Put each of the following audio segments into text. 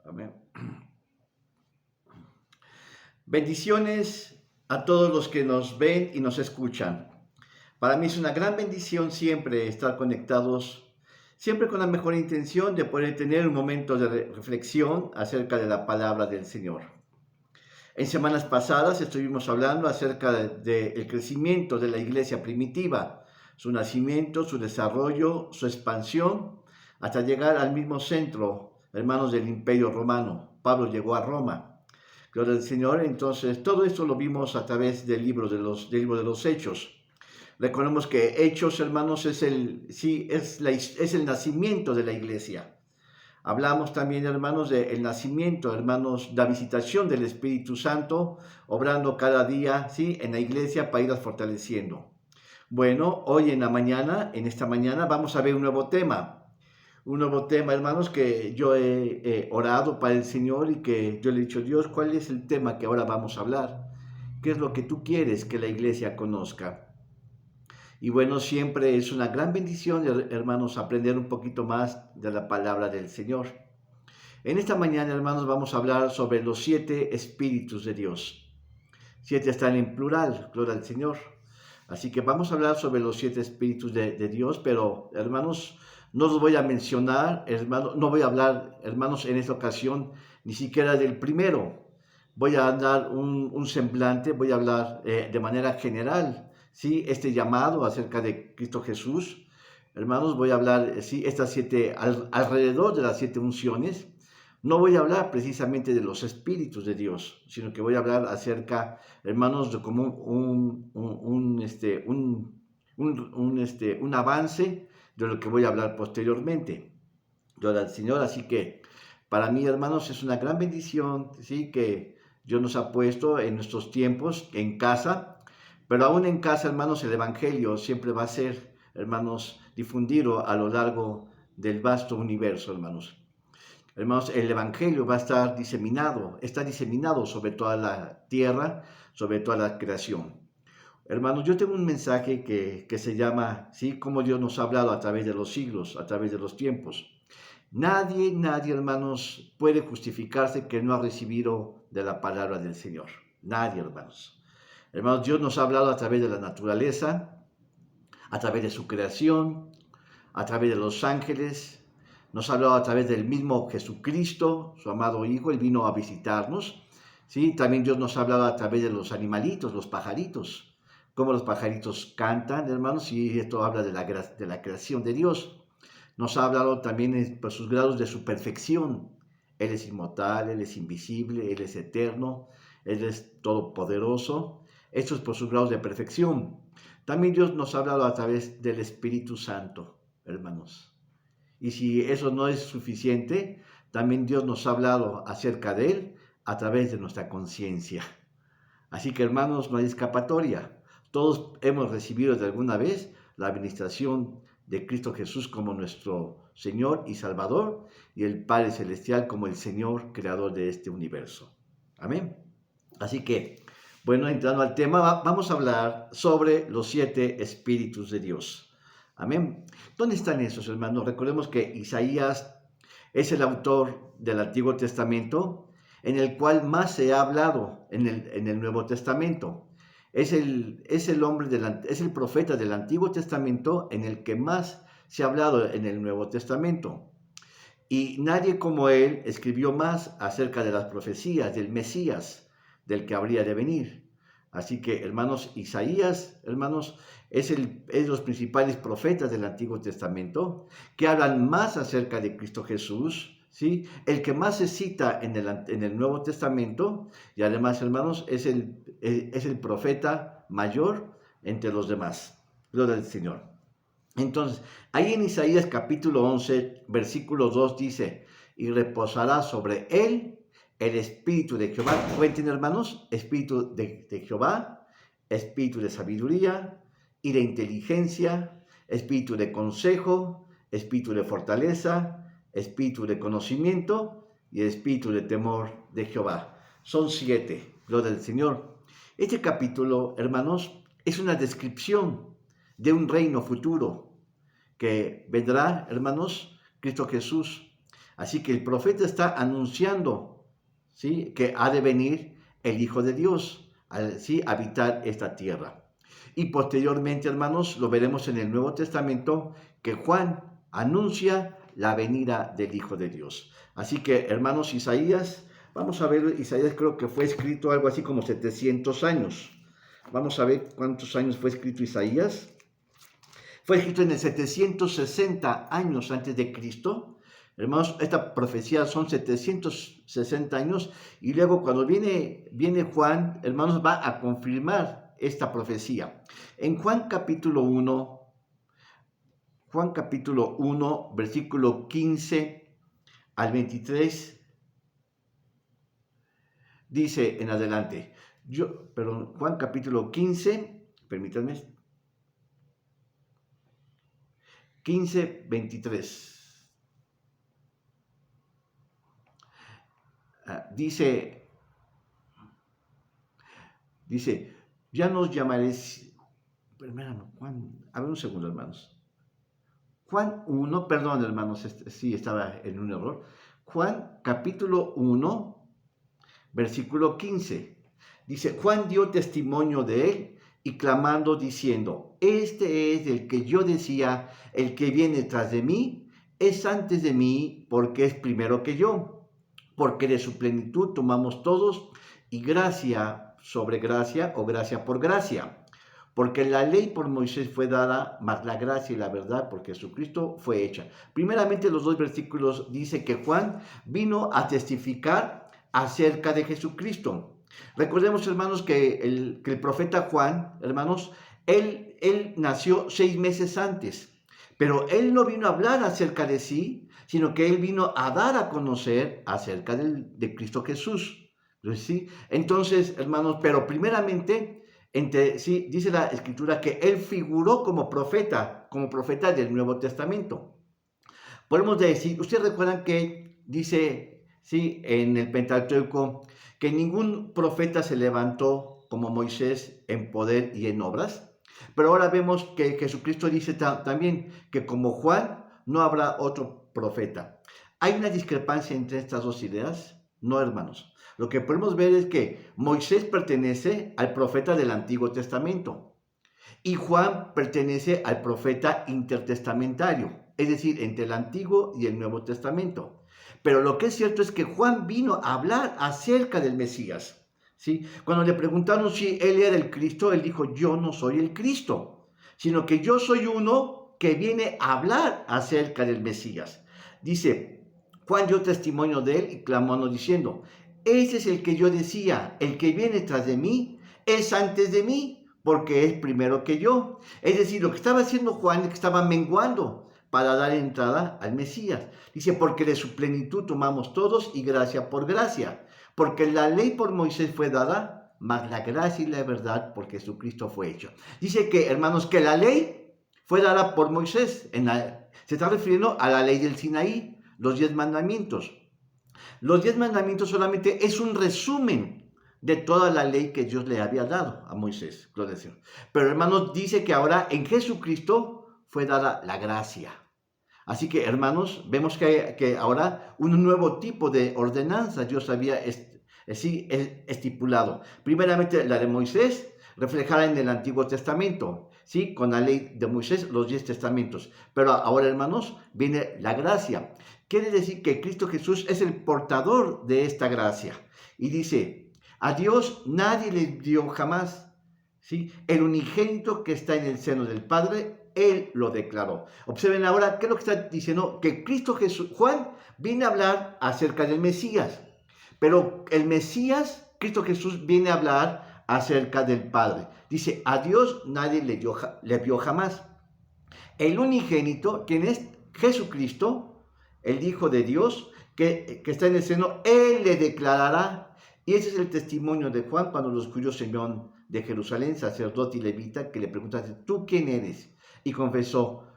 Amén. Bendiciones a todos los que nos ven y nos escuchan. Para mí es una gran bendición siempre estar conectados, siempre con la mejor intención de poder tener un momento de reflexión acerca de la palabra del Señor. En semanas pasadas estuvimos hablando acerca del crecimiento de la iglesia primitiva, su nacimiento, su desarrollo, su expansión, hasta llegar al mismo centro, hermanos del Imperio Romano. Pablo llegó a Roma. Gloria al Señor. Entonces, todo esto lo vimos a través del libro de los Hechos. Recordemos que Hechos, hermanos, es el nacimiento de la iglesia. Hablamos también, hermanos, del nacimiento, hermanos, la visitación del Espíritu Santo, obrando cada día, ¿sí?, en la iglesia para irlas fortaleciendo. Bueno, hoy en esta mañana, vamos a ver un nuevo tema, hermanos, que yo he orado para el Señor y que yo le he dicho: Dios, ¿cuál es el tema que ahora vamos a hablar? ¿Qué es lo que tú quieres que la iglesia conozca? Y bueno, siempre es una gran bendición, hermanos, aprender un poquito más de la palabra del Señor. En esta mañana, hermanos, vamos a hablar sobre los 7 espíritus de Dios. 7 están en plural, gloria al Señor. Así que vamos a hablar sobre los 7 espíritus de Dios, pero, hermanos, no los voy a mencionar, hermanos, no voy a hablar, hermanos, en esta ocasión, ni siquiera del primero. Voy a dar un semblante, voy a hablar de manera general, ¿sí?, este llamado acerca de Cristo Jesús. Hermanos, voy a hablar, sí, estas 7, alrededor de las 7 unciones. No voy a hablar precisamente de los espíritus de Dios, sino que voy a hablar acerca, hermanos, de como un avance de lo que voy a hablar posteriormente. Gloria al Señor. Así que para mí, hermanos, es una gran bendición, ¿sí?, que Dios nos ha puesto en nuestros tiempos en casa, pero aún en casa, hermanos, el Evangelio siempre va a ser, hermanos, difundido a lo largo del vasto universo, hermanos. Hermanos, el Evangelio va a estar está diseminado sobre toda la tierra, sobre toda la creación. Hermanos, yo tengo un mensaje que se llama, ¿sí?, cómo Dios nos ha hablado a través de los siglos, a través de los tiempos. Nadie, hermanos, puede justificarse que no ha recibido de la palabra del Señor. Nadie, hermanos. Hermanos, Dios nos ha hablado a través de la naturaleza, a través de su creación, a través de los ángeles. Nos ha hablado a través del mismo Jesucristo, su amado Hijo. Él vino a visitarnos, ¿sí? También Dios nos ha hablado a través de los animalitos, los pajaritos, cómo los pajaritos cantan, hermanos, y esto habla de la creación de Dios. Nos ha hablado también por sus grados de su perfección. Él es inmortal, Él es invisible, Él es eterno, Él es todopoderoso. Esto es por sus grados de perfección. También Dios nos ha hablado a través del Espíritu Santo, hermanos. Y si eso no es suficiente, también Dios nos ha hablado acerca de Él a través de nuestra conciencia. Así que, hermanos, no hay escapatoria. Todos hemos recibido de alguna vez la administración de Cristo Jesús como nuestro Señor y Salvador, y el Padre Celestial como el Señor creador de este universo. Amén. Así que, bueno, entrando al tema, vamos a hablar sobre los 7 espíritus de Dios. Amén. ¿Dónde están esos, hermanos? Recordemos que Isaías es el autor del Antiguo Testamento, en el cual más se ha hablado en el Nuevo Testamento. Es el profeta del Antiguo Testamento en el que más se ha hablado en el Nuevo Testamento. Y nadie como él escribió más acerca de las profecías del Mesías, del que habría de venir. Así que, hermanos, Isaías, hermanos, es los principales profetas del Antiguo Testamento que hablan más acerca de Cristo Jesús, ¿sí? El que más se cita en el Nuevo Testamento, y además, hermanos, es el profeta mayor entre los demás. Gloria al Señor. Entonces, ahí en Isaías capítulo 11, versículo 2 dice: y reposará sobre él el espíritu de Jehová. Cuenten, hermanos, espíritu de Jehová, espíritu de sabiduría y de inteligencia, espíritu de consejo, espíritu de fortaleza, espíritu de conocimiento y espíritu de temor de Jehová. Son 7, gloria del Señor. Este capítulo, hermanos, es una descripción de un reino futuro que vendrá, hermanos, Cristo Jesús. Así que el profeta está anunciando, ¿sí?, que ha de venir el Hijo de Dios, ¿sí?, habitar esta tierra. Y posteriormente, hermanos, lo veremos en el Nuevo Testamento, que Juan anuncia la venida del Hijo de Dios. Así que, hermanos, Isaías, vamos a ver, Isaías creo que fue escrito algo así como 700 años. Vamos a ver cuántos años fue escrito Isaías. Fue escrito en el 760 años antes de Cristo. Hermanos, esta profecía son 760 años y luego cuando viene Juan, hermanos, va a confirmar esta profecía. En Juan capítulo 1, versículo 15 al 23, dice en adelante, Juan capítulo 15, permítanme, 15, 23. Dice, ya nos llamaréis, Juan, a ver un segundo, hermanos. Juan 1, perdón, hermanos, sí, estaba en un error. Juan capítulo 1, versículo 15. Dice, Juan dio testimonio de él y clamando diciendo, este es el que yo decía, el que viene tras de mí, es antes de mí porque es primero que yo. Porque de su plenitud tomamos todos y gracia sobre gracia o gracia por gracia. Porque la ley por Moisés fue dada, mas la gracia y la verdad por Jesucristo fue hecha. Primeramente los dos versículos dice que Juan vino a testificar acerca de Jesucristo. Recordemos, hermanos, que el profeta Juan, hermanos, él nació 6 meses antes, pero él no vino a hablar acerca de sí, sino que él vino a dar a conocer acerca de Cristo Jesús. ¿Sí? Entonces, hermanos, pero primeramente, sí, dice la Escritura que él figuró como profeta del Nuevo Testamento. Podemos decir, ustedes recuerdan que dice, sí, en el Pentateuco, que ningún profeta se levantó como Moisés en poder y en obras. Pero ahora vemos que Jesucristo dice también que como Juan no habrá otro profeta. ¿Hay una discrepancia entre estas dos ideas? No, hermanos. Lo que podemos ver es que Moisés pertenece al profeta del Antiguo Testamento y Juan pertenece al profeta intertestamentario, es decir, entre el Antiguo y el Nuevo Testamento. Pero lo que es cierto es que Juan vino a hablar acerca del Mesías. ¿Sí? Cuando le preguntaron si él era el Cristo, él dijo, yo no soy el Cristo, sino que yo soy uno que viene a hablar acerca del Mesías. Dice, Juan dio testimonio de él y clamó diciendo, ese es el que yo decía, el que viene tras de mí es antes de mí, porque es primero que yo. Es decir, lo que estaba haciendo Juan es que estaba menguando para dar entrada al Mesías. Dice, porque de su plenitud tomamos todos y gracia por gracia. Porque la ley por Moisés fue dada, mas la gracia y la verdad por Jesucristo fue hecha. Dice que, hermanos, que la ley fue dada por Moisés. Se está refiriendo a la ley del Sinaí, los 10 mandamientos. Los 10 mandamientos solamente es un resumen de toda la ley que Dios le había dado a Moisés. Pero, hermanos, dice que ahora en Jesucristo fue dada la gracia. Así que, hermanos, vemos que ahora un nuevo tipo de ordenanza Dios había estipulado. Primeramente, la de Moisés, reflejada en el Antiguo Testamento, ¿sí? Con la ley de Moisés, los 10 testamentos. Pero ahora, hermanos, viene la gracia. Quiere decir que Cristo Jesús es el portador de esta gracia. Y dice, a Dios nadie le dio jamás, ¿sí? El unigénito que está en el seno del Padre, Él lo declaró. Observen ahora qué es lo que está diciendo, que Cristo Jesús, Juan viene a hablar acerca del Mesías, pero el Mesías, Cristo Jesús, viene a hablar acerca del Padre. Dice, a Dios nadie le vio jamás. El unigénito, quien es Jesucristo, el Hijo de Dios, que está en el seno, Él le declarará. Y ese es el testimonio de Juan cuando lo escuchó Simeón de Jerusalén, sacerdote y levita, que le preguntaste, ¿tú quién eres? Y confesó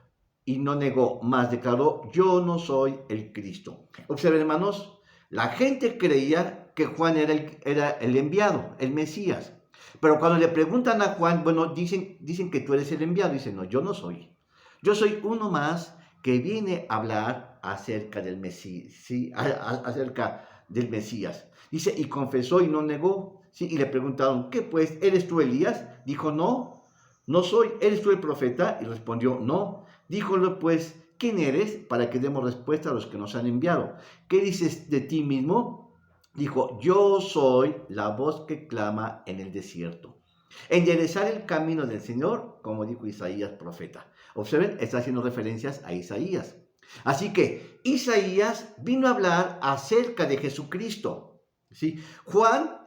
y no negó, más declaró, yo no soy el Cristo. Observen, hermanos, la gente creía que Juan era el enviado, el Mesías. Pero cuando le preguntan a Juan, bueno, dicen que tú eres el enviado. Dice, no, yo no soy. Yo soy uno más que viene a hablar acerca del Mesías, ¿sí? Acerca del Mesías. Dice, y confesó y no negó, ¿sí? Y le preguntaron, ¿qué pues? ¿Eres tú Elías? Dijo, no, no soy. ¿Eres tú el profeta? Y respondió, no. Díjole pues, ¿quién eres? Para que demos respuesta a los que nos han enviado. ¿Qué dices de ti mismo? Dijo, yo soy la voz que clama en el desierto. Enderezar el camino del Señor, como dijo Isaías profeta. Observen, está haciendo referencias a Isaías. Así que Isaías vino a hablar acerca de Jesucristo. ¿Sí? Juan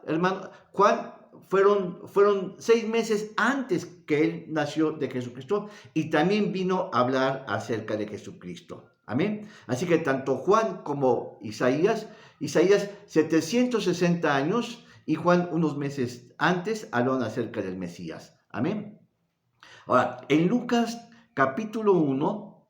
fueron 6 meses antes que él nació de Jesucristo y también vino a hablar acerca de Jesucristo. Amén. Así que tanto Juan como Isaías 760 años y Juan unos meses antes hablaron acerca del Mesías. Amén. Ahora, en Lucas capítulo 1,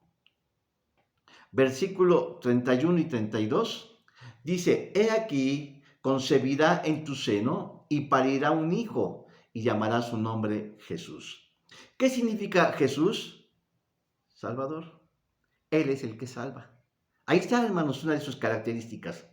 versículo 31 y 32, dice, he aquí, concebirá en tu seno y parirá un hijo y llamará su nombre Jesús. ¿Qué significa Jesús? Salvador. Él es el que salva. Ahí está, hermanos, una de sus características.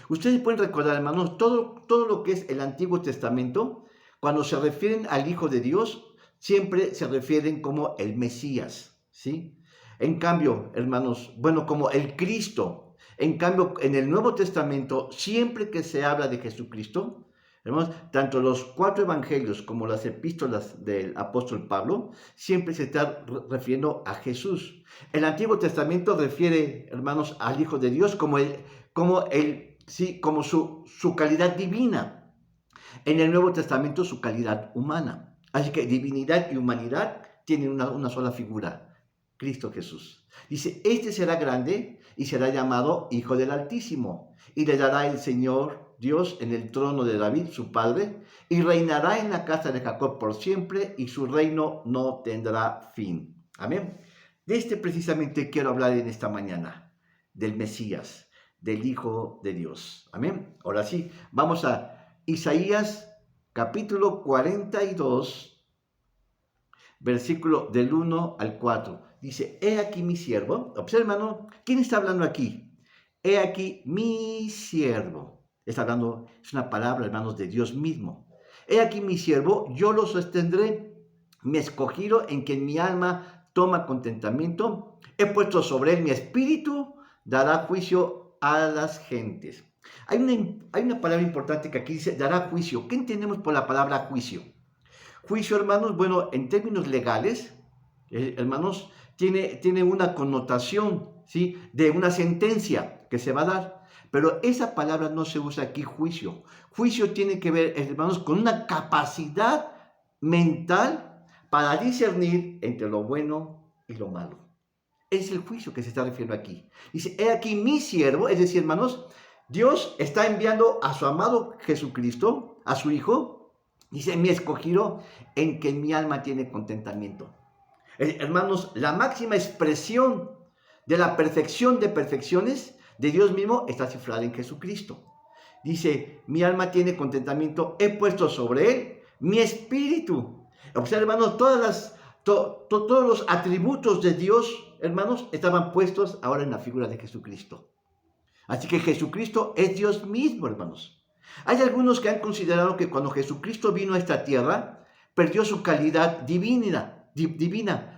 Ustedes pueden recordar, hermanos, todo lo que es el Antiguo Testamento, cuando se refieren al Hijo de Dios, siempre se refieren como el Mesías, ¿sí? En cambio, hermanos, como el Cristo. En cambio, en el Nuevo Testamento, siempre que se habla de Jesucristo, hermanos, tanto los 4 evangelios como las epístolas del apóstol Pablo, siempre se está refiriendo a Jesús. El Antiguo Testamento refiere, hermanos, al Hijo de Dios como su calidad divina. En el Nuevo Testamento su calidad humana. Así que divinidad y humanidad tienen una sola figura, Cristo Jesús. Dice, este será grande y será llamado Hijo del Altísimo, y le dará el Señor Dios en el trono de David, su padre, y reinará en la casa de Jacob por siempre, y su reino no tendrá fin. Amén. De precisamente quiero hablar en esta mañana, del Mesías, del Hijo de Dios. Amén. Ahora sí, vamos a Isaías capítulo 42, versículo del 1 al 4. Dice, he aquí mi siervo. Observa, hermano, ¿quién está hablando aquí? He aquí mi siervo. Está hablando, es una palabra, hermanos, de Dios mismo. He aquí mi siervo, yo lo sostendré, mi escogido en quien mi alma toma contentamiento. He puesto sobre él mi espíritu, dará juicio a las gentes. Hay una palabra importante que aquí dice, dará juicio. ¿Qué entendemos por la palabra juicio? Juicio, hermanos, en términos legales, hermanos, tiene una connotación, ¿sí? De una sentencia que se va a dar. Pero esa palabra no se usa aquí, juicio. Juicio tiene que ver, hermanos, con una capacidad mental para discernir entre lo bueno y lo malo. Es el juicio que se está refiriendo aquí. Dice, he aquí mi siervo, es decir, hermanos, Dios está enviando a su amado Jesucristo, a su Hijo, dice, mi escogido en que mi alma tiene contentamiento. Hermanos, la máxima expresión de la perfección de perfecciones de Dios mismo está cifrada en Jesucristo. Dice, mi alma tiene contentamiento, he puesto sobre él mi espíritu. Observen, hermanos, todos los atributos de Dios, hermanos, estaban puestos ahora en la figura de Jesucristo. Así que Jesucristo es Dios mismo, hermanos. Hay algunos que han considerado que cuando Jesucristo vino a esta tierra, perdió su calidad divina,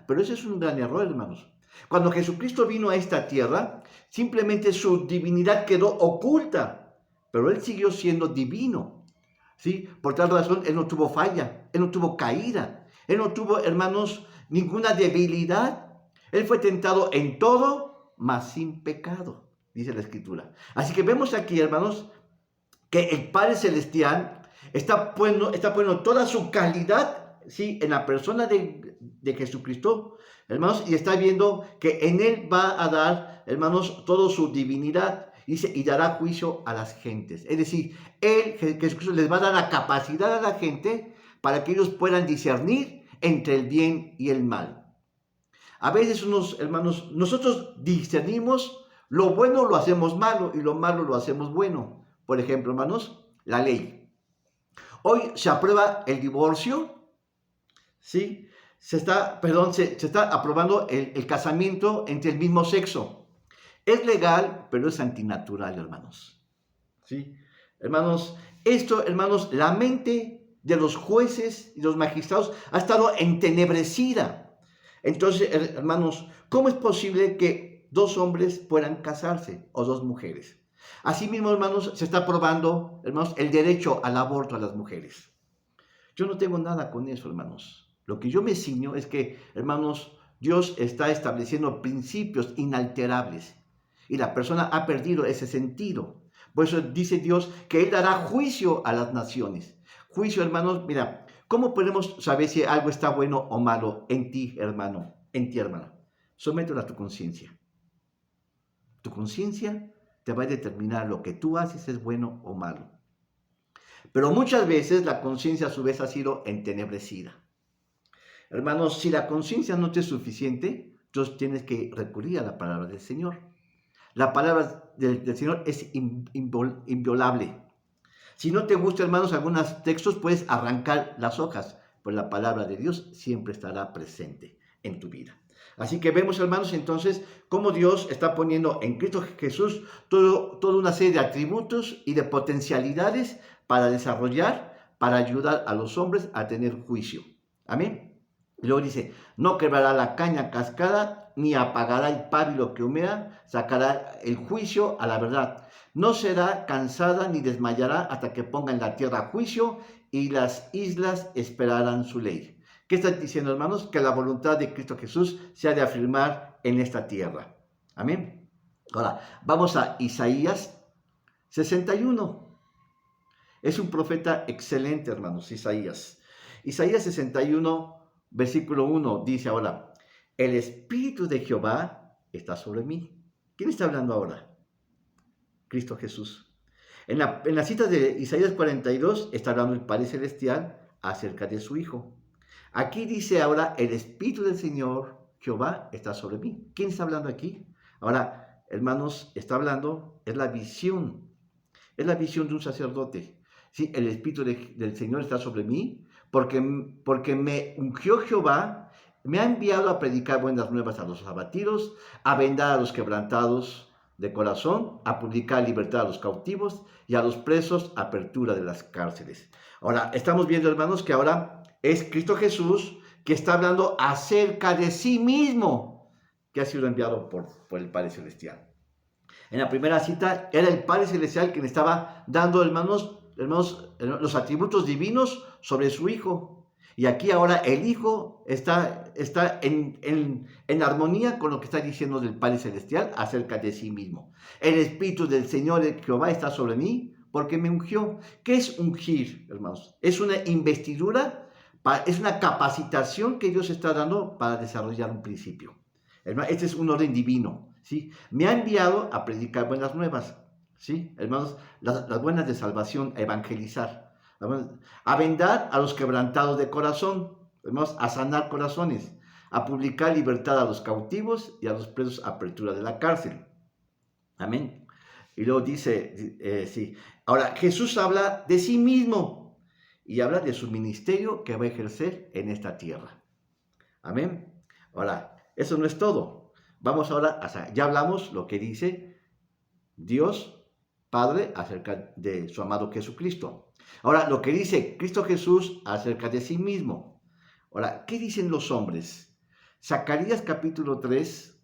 pero ese es un gran error, hermanos. Cuando Jesucristo vino a esta tierra, simplemente su divinidad quedó oculta, pero él siguió siendo divino, ¿sí? Por tal razón, él no tuvo falla, él no tuvo caída, él no tuvo, hermanos, ninguna debilidad. Él fue tentado en todo, mas sin pecado, dice la Escritura. Así que vemos aquí, hermanos, que el Padre Celestial está poniendo toda su calidad, ¿sí? En la persona de Jesucristo, hermanos, y está viendo que en él va a dar, hermanos, toda su divinidad, dice, y dará juicio a las gentes. Es decir, Jesucristo les va a dar la capacidad a la gente para que ellos puedan discernir entre el bien y el mal. A veces hermanos, nosotros discernimos lo bueno lo hacemos malo y lo malo lo hacemos bueno. Por ejemplo, hermanos, la ley. Hoy se aprueba el divorcio, ¿sí? Se está aprobando el casamiento entre el mismo sexo. Es legal, pero es antinatural, hermanos. ¿Sí? Hermanos, hermanos, la mente de los jueces y los magistrados ha estado entenebrecida. Entonces, hermanos, ¿cómo es posible que dos hombres puedan casarse o dos mujeres? Asimismo, hermanos, se está probando, hermanos, el derecho al aborto a las mujeres. Yo no tengo nada con eso, hermanos. Lo que yo me ciño es que, hermanos, Dios está estableciendo principios inalterables y la persona ha perdido ese sentido. Por eso dice Dios que Él dará juicio a las naciones. Juicio, hermanos, mira, ¿cómo podemos saber si algo está bueno o malo en ti, hermano, en ti, hermana? Somételo a tu conciencia. Tu conciencia te va a determinar lo que tú haces es bueno o malo. Pero muchas veces la conciencia a su vez ha sido entenebrecida. Hermanos, si la conciencia no te es suficiente, entonces tienes que recurrir a la palabra del Señor. La palabra del Señor es inviolable. Si no te gusta, hermanos, algunos textos, puedes arrancar las hojas, pues la palabra de Dios siempre estará presente en tu vida. Así que vemos, hermanos, entonces, cómo Dios está poniendo en Cristo Jesús toda una serie de atributos y de potencialidades para desarrollar, para ayudar a los hombres a tener juicio. Amén. Y luego dice, no quebrará la caña cascada, ni apagará el pábilo que humea, sacará el juicio a la verdad. No será cansada ni desmayará hasta que ponga en la tierra juicio y las islas esperarán su ley. ¿Qué está diciendo, hermanos? Que la voluntad de Cristo Jesús se ha de afirmar en esta tierra. Amén. Ahora, vamos a Isaías 61. Es un profeta excelente, hermanos, Isaías. Isaías 61, versículo 1, dice ahora, el Espíritu de Jehová está sobre mí. ¿Quién está hablando ahora? Cristo Jesús. En la cita de Isaías 42 está hablando el Padre Celestial acerca de su Hijo. Aquí dice ahora, el Espíritu del Señor Jehová está sobre mí. ¿Quién está hablando aquí? Ahora, hermanos, está hablando, es la visión de un sacerdote. Sí, el Espíritu del Señor está sobre mí, porque me ungió Jehová, me ha enviado a predicar buenas nuevas a los abatidos, a vendar a los quebrantados de corazón, a publicar libertad a los cautivos y a los presos, apertura de las cárceles. Ahora, estamos viendo, hermanos, que ahora es Cristo Jesús que está hablando acerca de sí mismo, que ha sido enviado por el Padre Celestial. En la primera cita era el Padre Celestial quien estaba dando, hermanos, los atributos divinos sobre su Hijo. Y aquí ahora el Hijo está en armonía con lo que está diciendo del Padre Celestial acerca de sí mismo. El Espíritu del Señor Jehová está sobre mí porque me ungió. ¿Qué es ungir, hermanos? Es una investidura, es una capacitación que Dios está dando para desarrollar un principio. Este es un orden divino, ¿sí? Me ha enviado a predicar buenas nuevas, ¿sí? Hermanos, las buenas de salvación, a evangelizar, a vendar a los quebrantados de corazón, hermanos, a sanar corazones, a publicar libertad a los cautivos y a los presos, apertura de la cárcel. Amén. Y luego dice, sí. Ahora, Jesús habla de sí mismo y habla de su ministerio que va a ejercer en esta tierra. Amén. Ahora, eso no es todo. Vamos ahora, ya hablamos lo que dice Dios Padre acerca de su amado Jesucristo. Ahora, lo que dice Cristo Jesús acerca de sí mismo. Ahora, ¿qué dicen los hombres? Zacarías capítulo 3,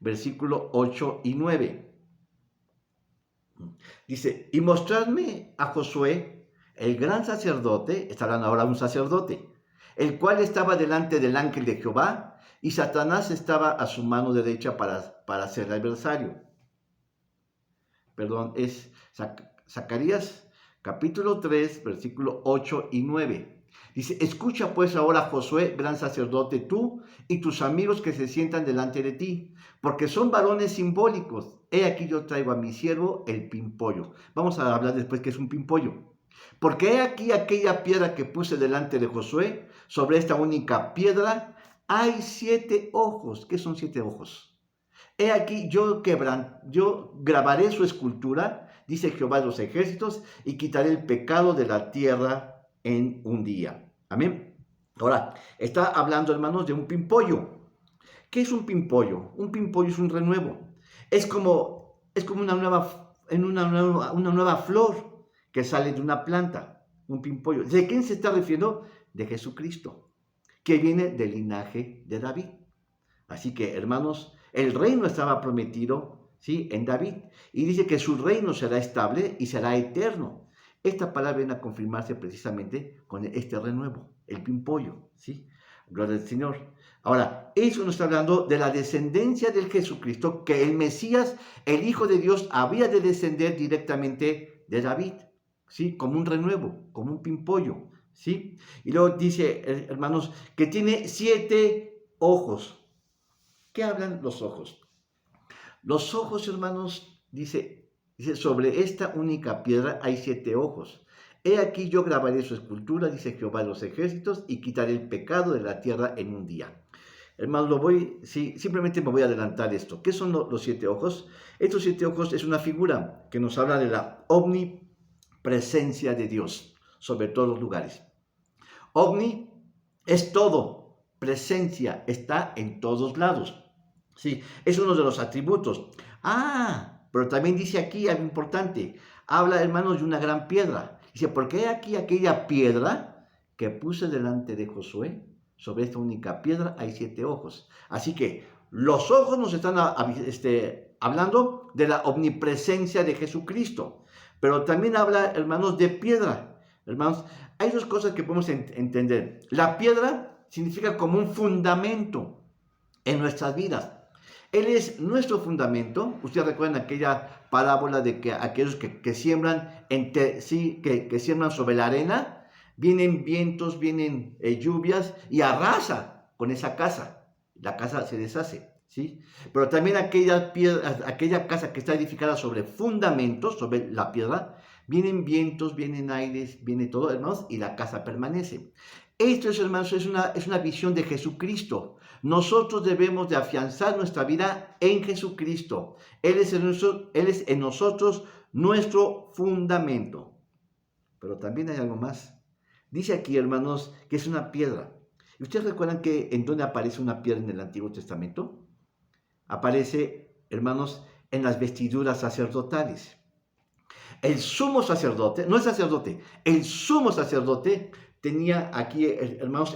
versículo 8 y 9. Dice, y mostradme a Josué, el gran sacerdote, está hablando ahora un sacerdote, el cual estaba delante del ángel de Jehová, y Satanás estaba a su mano derecha para ser adversario. Perdón, es Zacarías capítulo 3, versículo 8 y 9. Dice, escucha pues ahora, Josué, gran sacerdote, tú y tus amigos que se sientan delante de ti, porque son varones simbólicos. He aquí yo traigo a mi siervo el pimpollo. Vamos a hablar después qué es un pimpollo. Porque he aquí aquella piedra que puse delante de Josué, sobre esta única piedra hay 7 ojos. ¿Qué son 7 ojos? He aquí yo grabaré su escultura, dice Jehová de los ejércitos, y quitaré el pecado de la tierra en un día. Amén. Ahora, está hablando, hermanos, de un pimpollo. ¿Qué es un pimpollo? Un pimpollo es un renuevo. Es como una nueva flor que sale de una planta, un pimpollo. ¿De quién se está refiriendo? De Jesucristo, que viene del linaje de David. Así que, hermanos, el reino estaba prometido, ¿sí?, en David. Y dice que su reino será estable y será eterno. Esta palabra viene a confirmarse precisamente con este renuevo, el pimpollo, ¿sí? Gloria al Señor. Ahora, eso nos está hablando de la descendencia del Jesucristo, que el Mesías, el Hijo de Dios, había de descender directamente de David, ¿sí? Como un renuevo, como un pimpollo, ¿sí? Y luego dice, hermanos, que tiene 7 ojos. ¿Qué hablan los ojos? Los ojos, hermanos, dice, sobre esta única piedra hay 7 ojos. He aquí yo grabaré su escultura, dice Jehová de los ejércitos, y quitaré el pecado de la tierra en un día. Hermanos, simplemente me voy a adelantar esto. ¿Qué son los 7 ojos? Estos 7 ojos es una figura que nos habla de la omnipresencia de Dios sobre todos los lugares. Omni es todo, presencia está en todos lados. Sí, es uno de los atributos. Pero también dice aquí algo importante. Habla, hermanos, de una gran piedra. Dice, porque hay aquí aquella piedra que puse delante de Josué. Sobre esta única piedra hay 7 ojos. Así que los ojos nos están hablando de la omnipresencia de Jesucristo. Pero también habla, hermanos, de piedra. Hermanos, hay 2 cosas que podemos entender. La piedra significa como un fundamento en nuestras vidas. Él es nuestro fundamento. Ustedes recuerdan aquella parábola de que aquellos que siembran, que siembran sobre la arena, vienen vientos, vienen lluvias y arrasa con esa casa. La casa se deshace, ¿sí? Pero también aquella casa que está edificada sobre fundamentos, sobre la piedra, vienen vientos, vienen aires, viene todo, hermanos, y la casa permanece. Esto, hermanos, es una visión de Jesucristo. Nosotros debemos de afianzar nuestra vida en Jesucristo. Él es en nosotros nuestro fundamento. Pero también hay algo más. Dice aquí, hermanos, que es una piedra. ¿Y ustedes recuerdan que en dónde aparece una piedra en el Antiguo Testamento? Aparece, hermanos, en las vestiduras sacerdotales. El sumo sacerdote, no el sacerdote, el sumo sacerdote tenía aquí, hermanos,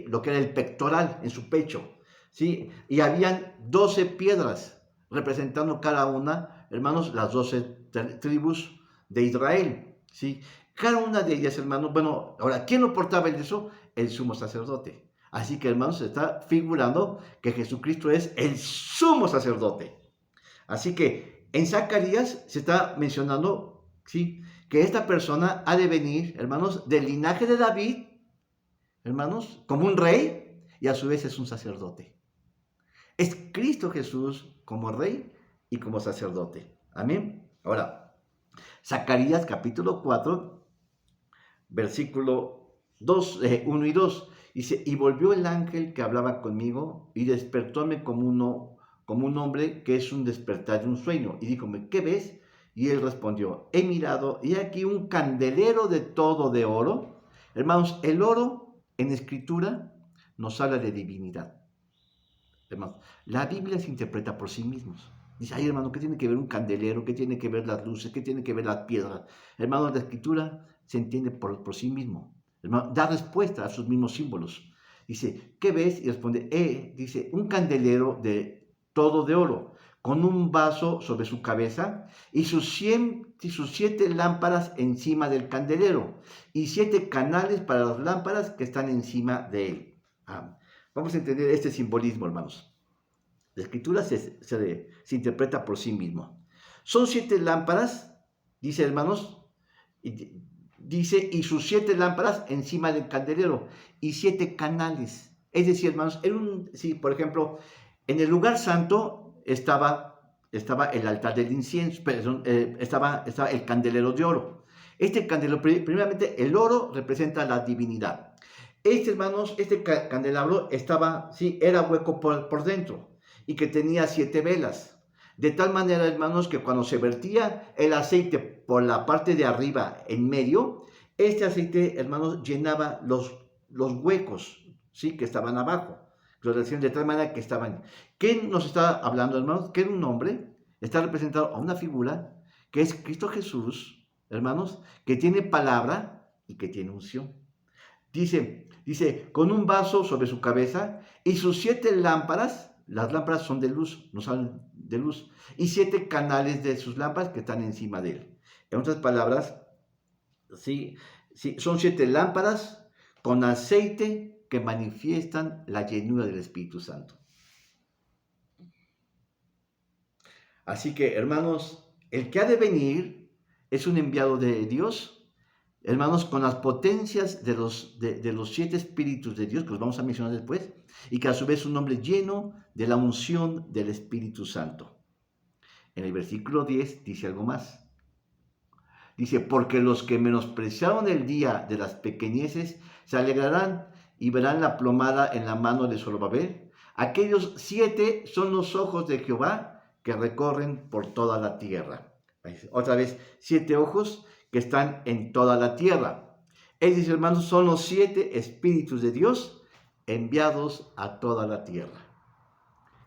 lo que era el pectoral, en su pecho, ¿sí? Y habían 12 piedras representando cada una, hermanos, las 12 tribus de Israel, ¿sí? Cada una de ellas, hermanos, bueno, ahora, ¿quién lo portaba eso? El sumo sacerdote. Así que, hermanos, se está figurando que Jesucristo es el sumo sacerdote. Así que en Zacarías se está mencionando, ¿sí?, que esta persona ha de venir, hermanos, del linaje de David, hermanos, como un rey, y a su vez es un sacerdote. Es Cristo Jesús como rey y como sacerdote. Amén. Ahora, Zacarías capítulo 4, versículo 1 y 2, dice, y volvió el ángel que hablaba conmigo y despertóme como un hombre que es un despertar de un sueño. Y díjome, ¿qué ves? Y él respondió, he mirado y aquí un candelero de todo de oro. Hermanos, el oro en escritura nos habla de divinidad. Hermanos, la Biblia se interpreta por sí mismos. Dice, ay, hermano, ¿qué tiene que ver un candelero? ¿Qué tiene que ver las luces? ¿Qué tiene que ver las piedras? Hermanos, la escritura se entiende por sí mismo. Hermano, da respuesta a sus mismos símbolos. Dice, ¿qué ves? Y responde, dice, un candelero de todo de oro, con un vaso sobre su cabeza y sus 7 lámparas encima del candelero y 7 canales para las lámparas que están encima de él. Vamos a entender este simbolismo, hermanos. La escritura se interpreta por sí mismo. Son 7 lámparas, dice, hermanos, dice, y sus 7 lámparas encima del candelero y 7 canales. Es decir, hermanos, por ejemplo, en el lugar santo estaba el altar del incienso, estaba el candelero de oro. Este candelero, primeramente, el oro representa la divinidad. Hermanos, este candelabro era hueco por dentro y que tenía 7 velas. De tal manera, hermanos, que cuando se vertía el aceite por la parte de arriba, en medio, este aceite, hermanos, llenaba los huecos, ¿sí?, que estaban abajo. Gloria al Señor, de tal manera que estaban. ¿Qué nos está hablando, hermanos? Que un hombre está representado a una figura que es Cristo Jesús, hermanos, que tiene palabra y que tiene unción. Dice, con un vaso sobre su cabeza y sus 7 lámparas, las lámparas son de luz, nos hablan de luz, y 7 canales de sus lámparas que están encima de él. En otras palabras, sí, son 7 lámparas con aceite que manifiestan la llenura del Espíritu Santo. Así que, hermanos, el que ha de venir es un enviado de Dios, hermanos, con las potencias de los 7 espíritus de Dios, que los vamos a mencionar después, y que a su vez es un hombre lleno de la unción del Espíritu Santo. En el versículo 10 dice algo más. Dice, porque los que menospreciaron el día de las pequeñeces se alegrarán y verán la plomada en la mano de Zorobabel. Aquellos 7 son los ojos de Jehová que recorren por toda la tierra. Otra vez, 7 ojos que están en toda la tierra. Él dice, hermanos, son los 7 espíritus de Dios enviados a toda la tierra.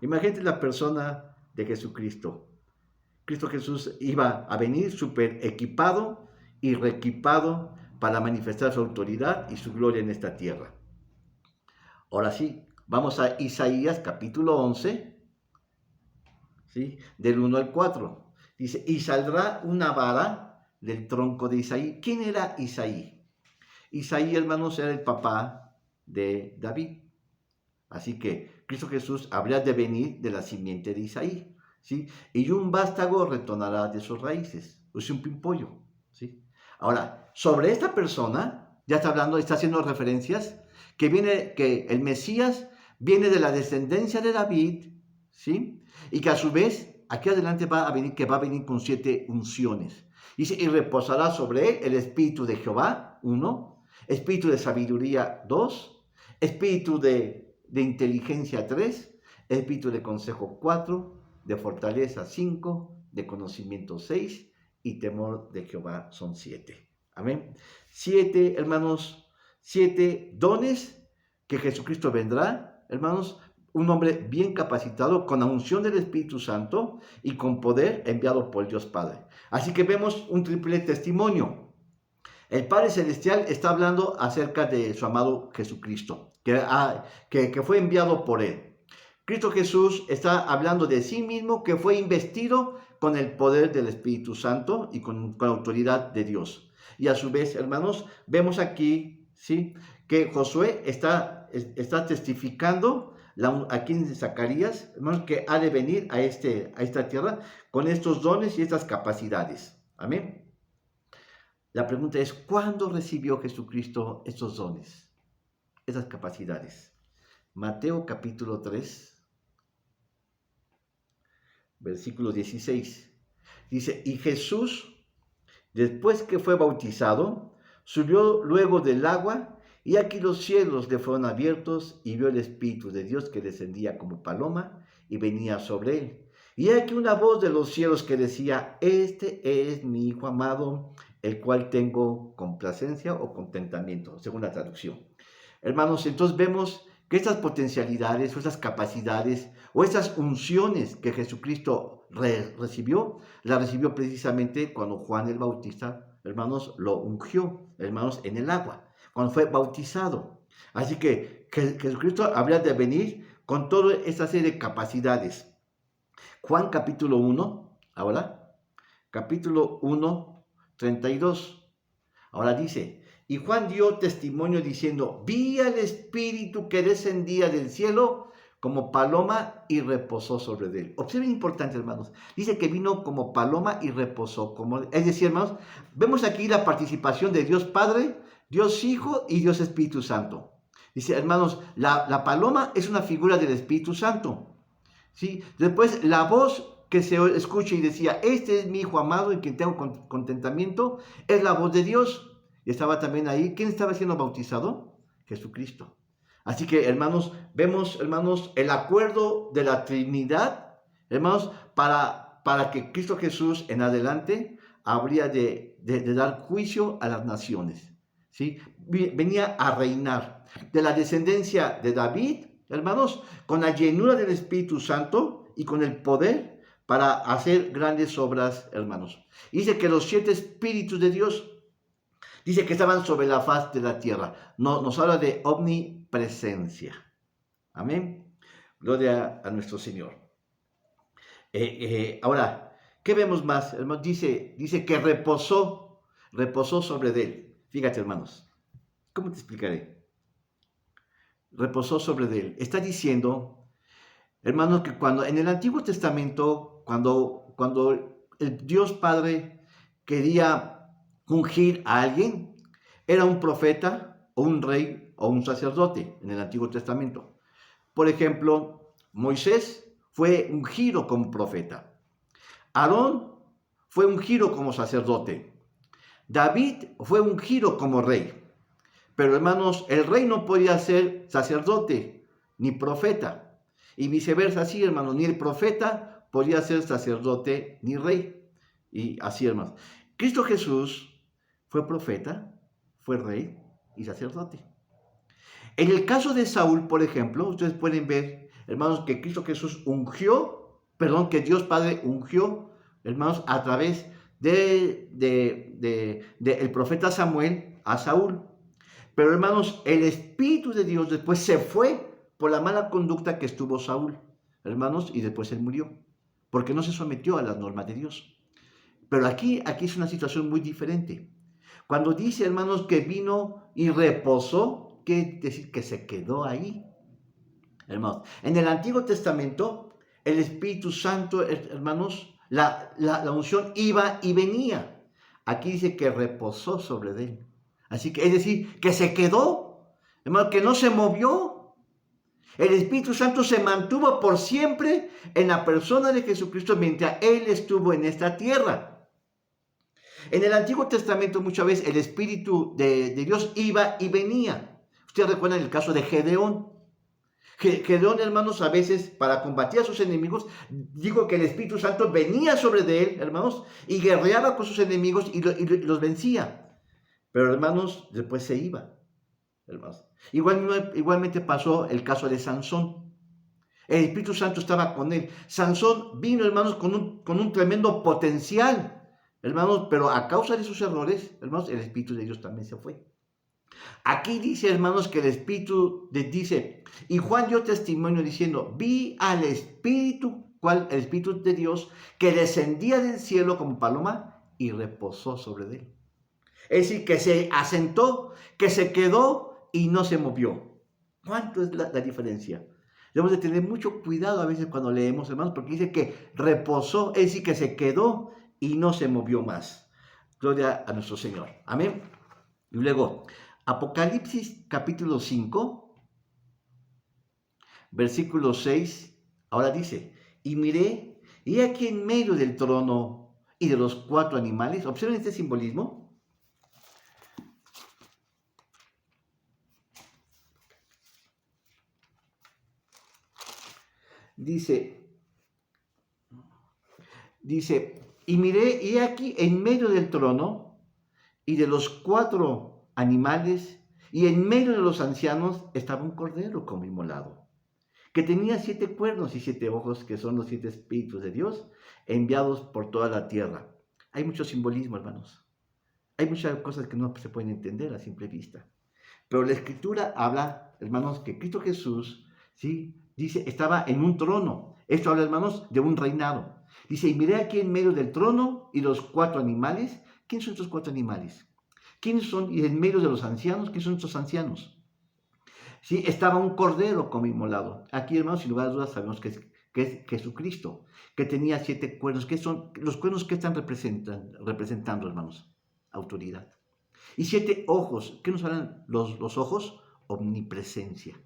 Imagínate la persona de Jesucristo. Cristo Jesús iba a venir súper equipado y reequipado para manifestar su autoridad y su gloria en esta tierra. Ahora sí, vamos a Isaías capítulo 11, ¿sí? Del 1 al 4. Dice, y saldrá una vara del tronco de Isaí. ¿Quién era Isaí? Isaí, hermanos, era el papá de David. Así que Cristo Jesús habría de venir de la simiente de Isaí. ¿Sí? Y un vástago retornará de sus raíces, o sea, un pimpollo, ¿sí? Ahora, sobre esta persona, ya está hablando, está haciendo referencias, que el Mesías viene de la descendencia de David, ¿sí? Y que a su vez, aquí adelante va a venir con 7 unciones. Dice, y reposará sobre él el espíritu de Jehová, 1, espíritu de sabiduría, 2, espíritu de inteligencia, 3, espíritu de consejo, 4, de fortaleza 5, de conocimiento 6 y temor de Jehová son 7. Amén. 7, hermanos, 7 dones que Jesucristo vendrá, hermanos, un hombre bien capacitado con la unción del Espíritu Santo y con poder enviado por Dios Padre. Así que vemos un triple testimonio. El Padre Celestial está hablando acerca de su amado Jesucristo, que fue enviado por él. Cristo Jesús está hablando de sí mismo, que fue investido con el poder del Espíritu Santo y con la autoridad de Dios. Y a su vez, hermanos, vemos aquí, ¿sí?, que Josué está testificando aquí en Zacarías, hermanos, que ha de venir a esta tierra con estos dones y estas capacidades. Amén. La pregunta es, ¿cuándo recibió Jesucristo estos dones, esas capacidades? Mateo capítulo 3. Versículo 16, dice, y Jesús, después que fue bautizado, subió luego del agua, y aquí los cielos le fueron abiertos, y vio el Espíritu de Dios que descendía como paloma, y venía sobre él. Y aquí una voz de los cielos que decía, este es mi Hijo amado, el cual tengo complacencia o contentamiento, según la traducción. Hermanos, entonces vemos que estas potencialidades o estas capacidades o estas unciones que Jesucristo recibió, las recibió precisamente cuando Juan el Bautista, hermanos, lo ungió, hermanos, en el agua, cuando fue bautizado. Así que Jesucristo habría de venir con toda esta serie de capacidades. Juan capítulo 1, ahora, capítulo 1, 32. Ahora dice, y Juan dio testimonio diciendo, vi al Espíritu que descendía del cielo como paloma y reposó sobre él. Observen importante, hermanos. Dice que vino como paloma y reposó. Es decir, hermanos, vemos aquí la participación de Dios Padre, Dios Hijo y Dios Espíritu Santo. Dice, hermanos, la paloma es una figura del Espíritu Santo. ¿Sí? Después, la voz que se escucha y decía, este es mi Hijo amado en quien tengo contentamiento, es la voz de Dios. Y estaba también ahí, ¿quién estaba siendo bautizado? Jesucristo. Así que, hermanos, vemos, hermanos, el acuerdo de la Trinidad, hermanos, para que Cristo Jesús en adelante habría de dar juicio a las naciones. ¿Sí? Venía a reinar de la descendencia de David, hermanos, con la llenura del Espíritu Santo y con el poder para hacer grandes obras, hermanos. Dice que los 7 espíritus de Dios, dice que estaban sobre la faz de la tierra. Nos habla de omnipresencia. Amén. Gloria a nuestro Señor. Ahora, ¿qué vemos más? Hermanos, dice que reposó sobre él. Fíjate, hermanos. ¿Cómo te explicaré? Reposó sobre él. Está diciendo, hermanos, que cuando en el Antiguo Testamento, cuando el Dios Padre quería ungir a alguien, era un profeta o un rey o un sacerdote en el Antiguo Testamento. Por ejemplo, Moisés fue ungido como profeta. Aarón fue ungido como sacerdote. David fue ungido como rey. Pero hermanos, el rey no podía ser sacerdote ni profeta. Y viceversa, así hermanos, ni el profeta podía ser sacerdote ni rey. Y así hermanos. Cristo Jesús fue profeta, fue rey y sacerdote. En el caso de Saúl, por ejemplo, ustedes pueden ver, hermanos, que Cristo Jesús que Dios Padre ungió, hermanos, a través del profeta Samuel a Saúl. Pero hermanos, el Espíritu de Dios después se fue por la mala conducta que estuvo Saúl, hermanos, y después él murió, porque no se sometió a las normas de Dios. Pero aquí es una situación muy diferente. Cuando dice, hermanos, que vino y reposó, quiere decir que se quedó ahí. Hermanos, en el Antiguo Testamento, el Espíritu Santo, hermanos, la unción iba y venía. Aquí dice que reposó sobre él. Así que, es decir, que se quedó, hermano, que no se movió. El Espíritu Santo se mantuvo por siempre en la persona de Jesucristo mientras Él estuvo en esta tierra. En el Antiguo Testamento muchas veces el Espíritu de Dios iba y venía. Ustedes recuerdan el caso de Gedeón. Gedeón, hermanos, a veces para combatir a sus enemigos, digo que el Espíritu Santo venía sobre de él, hermanos, y guerreaba con sus enemigos y los vencía. Pero hermanos, después se iba, hermanos. Igualmente pasó el caso de Sansón. El Espíritu Santo estaba con él. Sansón vino, hermanos, con un tremendo potencial, hermanos, pero a causa de sus errores, hermanos, el Espíritu de Dios también se fue. Aquí dice, hermanos, que el Espíritu dice, y Juan dio testimonio diciendo, vi al Espíritu, el Espíritu de Dios, que descendía del cielo como paloma y reposó sobre él. Es decir, que se asentó, que se quedó y no se movió. ¿Cuánto es la diferencia? Debemos de tener mucho cuidado a veces cuando leemos, hermanos, porque dice que reposó, es decir, que se quedó y no se movió más. Gloria a nuestro Señor. Amén. Y luego, Apocalipsis capítulo 5, versículo 6, ahora dice, y miré, y aquí en medio del trono y de los 4 animales, observen este simbolismo. Dice, y miré, y aquí en medio del trono y de los 4 animales y en medio de los ancianos estaba un cordero como inmolado, que tenía 7 cuernos y 7 ojos, que son los 7 espíritus de Dios enviados por toda la tierra. Hay mucho simbolismo, hermanos. Hay muchas cosas que no se pueden entender a simple vista. Pero la Escritura habla, hermanos, que Cristo Jesús, ¿sí?, dice, estaba en un trono. Esto habla, hermanos, de un reinado. Dice, y miré aquí en medio del trono y los 4 animales. ¿Quiénes son estos 4 animales? ¿Quiénes son? Y en medio de los ancianos, ¿quiénes son estos ancianos? Sí, estaba un cordero como inmolado. Aquí, hermanos, sin lugar a dudas, sabemos que es Jesucristo, que tenía 7 cuernos. ¿Qué son los cuernos que están representando, hermanos? Autoridad. Y 7 ojos. ¿Qué nos hablan los ojos? Omnipresencia.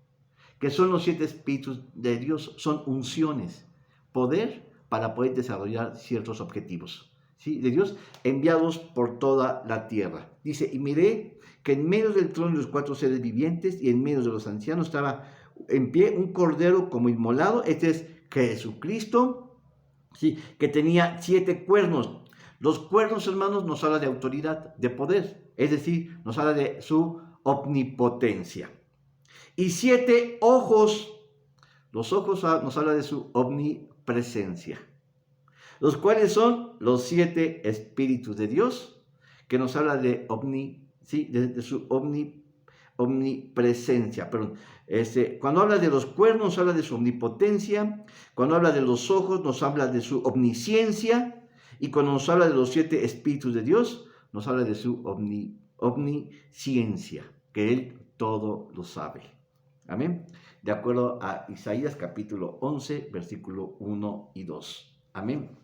Que son los 7 espíritus de Dios, son unciones, poder para poder desarrollar ciertos objetivos, ¿sí?, de Dios, enviados por toda la tierra. Dice, y miré que en medio del trono de los 4 seres vivientes y en medio de los ancianos estaba en pie un cordero como inmolado. Este es Jesucristo, ¿sí?, que tenía 7 cuernos. Los cuernos, hermanos, nos habla de autoridad, de poder, es decir, nos habla de su omnipotencia. Y 7 ojos, Los ojos nos habla de su omnipresencia, los cuales son los 7 espíritus de Dios, que nos habla de de su omnipresencia. Perdón. Cuando habla de los cuernos, nos habla de su omnipotencia. Cuando habla de los ojos, nos habla de su omnisciencia. Y cuando nos habla de los 7 espíritus de Dios, nos habla de su omnisciencia, que Él todo lo sabe. Amén. De acuerdo a Isaías capítulo 11, versículo 1 y 2. Amén.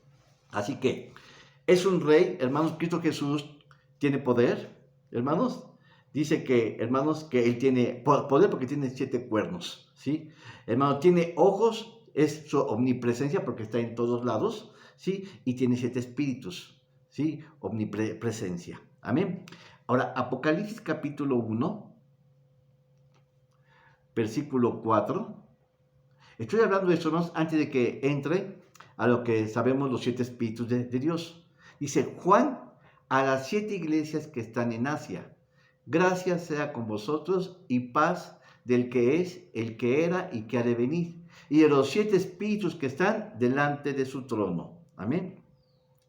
Así que es un rey, hermanos. Cristo Jesús tiene poder, hermanos. Dice que, hermanos, que Él tiene poder porque tiene 7 cuernos, ¿sí? Hermano, tiene ojos, es su omnipresencia porque está en todos lados, ¿sí? Y tiene 7 espíritus, ¿sí? Omnipresencia. Amén. Ahora, Apocalipsis capítulo 1, versículo 4. Estoy hablando de esto, hermanos, antes de que entre a lo que sabemos los 7 espíritus de Dios. Dice Juan a las 7 iglesias que están en Asia: gracias sea con vosotros y paz del que es, el que era y que ha de venir, y de los 7 espíritus que están delante de su trono. Amén.